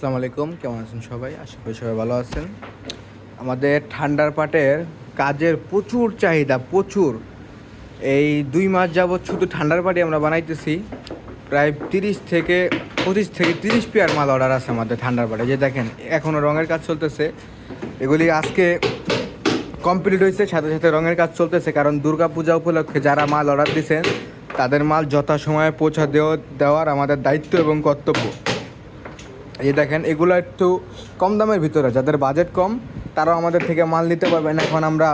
আসসালামু আলাইকুম, কেমন আছেন সবাই? আশা করি সবাই ভালো আছেন। আমাদের ঠান্ডার পাটের কাজের প্রচুর চাহিদা, প্রচুর। এই 2 মাস যাবৎ শুধু ঠান্ডার পাটি আমরা বানাইতেছি। প্রায় 25 থেকে 30 পেয়ার মাল অর্ডার আছে আমাদের ঠান্ডার পাটে। যে দেখেন এখনও রঙের কাজ চলতেছে। এগুলি আজকে কমপ্লিট হয়েছে, সাথে সাথে রঙের কাজ চলতেছে। কারণ দুর্গা পূজা উপলক্ষে যারা মাল অর্ডার দিয়েছেন তাদের মাল যথাসময়ে দেওয়ার আমাদের দায়িত্ব এবং কর্তব্য। এই দেখেন এগুলো একটু কম দামের ভিতরে, যাদের বাজেট কম তারাও আমাদের থেকে মাল নিতে পারবেন। এখন আমরা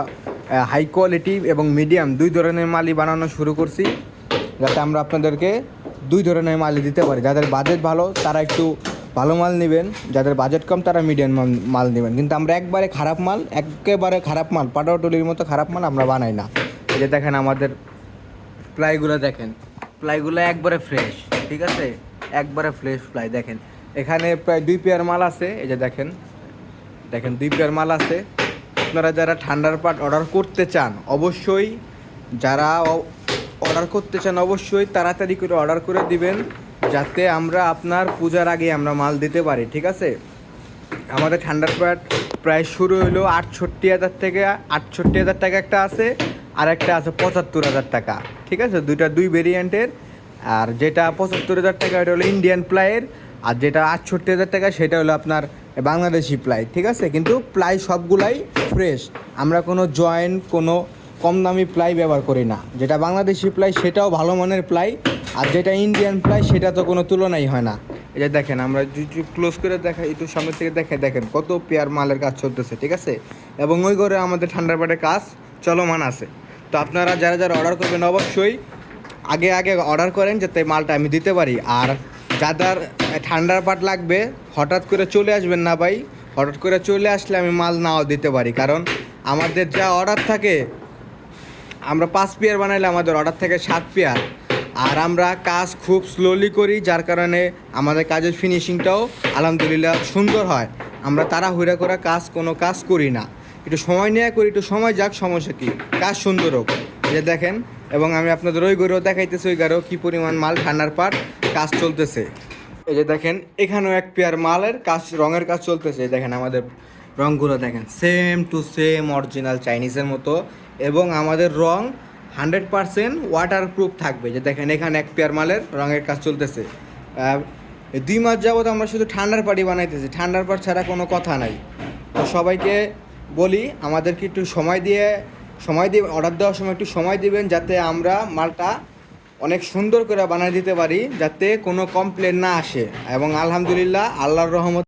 হাই কোয়ালিটি এবং মিডিয়াম দুই ধরনের মালই বানানো শুরু করছি, যাতে আমরা আপনাদেরকে দুই ধরনের মালই দিতে পারি। যাদের বাজেট ভালো তারা একটু ভালো মাল নেবেন, যাদের বাজেট কম তারা মিডিয়াম মাল নেবেন। কিন্তু আমরা একেবারে খারাপ মাল পাটাটুলির মতো খারাপ মাল আমরা বানাই না। এই যে দেখেন আমাদের প্লাইগুলো, দেখেন প্লাইগুলো একবারে ফ্রেশ, ঠিক আছে, একবারে ফ্রেশ প্লাই। দেখেন এখানে প্রায় 2 পেয়ার মাল আছে। এই যে দেখেন 2 পেয়ার মাল আছে। আপনারা যারা ঠান্ডার পাট অর্ডার করতে চান অবশ্যই তাড়াতাড়ি করে অর্ডার করে দিবেন, যাতে আমরা আপনার পূজার আগে আমরা মাল দিতে পারি, ঠিক আছে। আমাদের ঠান্ডার পাট প্রায় শুরু হলো 68,000 থেকে। 68,000 টাকা একটা আছে, আর একটা আছে 75,000 টাকা, ঠিক আছে। দুই ভেরিয়েন্টের। আর যেটা 75,000 টাকা এটা হলো ইন্ডিয়ান প্লাইয়ের, আর যেটা 68,000 টাকা সেটা হলো আপনার বাংলাদেশি প্লাই, ঠিক আছে। কিন্তু প্লাই সবগুলাই ফ্রেশ, আমরা কোনো জয়েন্ট কোনো কম দামি প্লাই ব্যবহার করি না। যেটা বাংলাদেশি প্লাই সেটাও ভালো মানের প্লাই, আর যেটা ইন্ডিয়ান প্লাই সেটা তো কোনো তুলনাই হয় না। এই যে দেখেন আমরা যদি ক্লোজ করে দেখাই, একটু সামনে থেকে দেখেন কত পেয়ার মালের কাজ চলতেছে, ঠিক আছে। এবং ওই ঘরে আমাদের ঠান্ডার পাটের কাজ চলমান আছে। তো আপনারা যারা অর্ডার করবেন অবশ্যই আগে অর্ডার করেন, যাতে মালটা আমি দিতে পারি। আর যাদের ঠান্ডার পাট লাগবে হঠাৎ করে চলে আসবেন না ভাই। হঠাৎ করে চলে আসলে আমি মাল নাও দিতে পারি, কারণ আমাদের যা অর্ডার থাকে, আমরা 5 পেয়ার বানাইলে আমাদের অর্ডার থাকে 7 পেয়ার। আর আমরা কাজ খুব স্লোলি করি, যার কারণে আমাদের কাজের ফিনিশিংটাও আলহামদুলিল্লাহ সুন্দর হয়। আমরা তাড়াহুড়া করে কোনো কাজ করি না, একটু সময় নিয়ে করি। একটু সময় যাক, সমস্যা কী, কাজ সুন্দর হোক। যে দেখেন, এবং আমি আপনাদের ওই ঘরেও দেখাইতেছি, ওই ঘরেও কী পরিমাণ মাল ঠান্ডার পাট কাজ চলতেছে। এই যে দেখেন এখানেও 1 পেয়ার মালের কাজ, রঙের কাজ চলতেছে। দেখেন আমাদের রঙগুলো দেখেন সেম টু সেম অরিজিনাল চাইনিজের মতো, এবং আমাদের রং 100% ওয়াটারপ্রুফ থাকবে। যে দেখেন এখানে 1 পেয়ার মালের রঙের কাজ চলতেছে। 2 মাস যাবত আমরা শুধু ঠান্ডার পাটি বানাইতেছি, ঠান্ডার পাট ছাড়া কোনো কথা নাই। তো সবাইকে বলি আমাদেরকে একটু সময় দিয়ে অর্ডার দেওয়ার সময় একটু সময় দিবেন, যাতে আমরা মালটা অনেক সুন্দর করে বানিয়ে দিতে পারি, যাতে কোনো কমপ্লেন না আসে। এবং আলহামদুলিল্লাহ আল্লাহর রহমত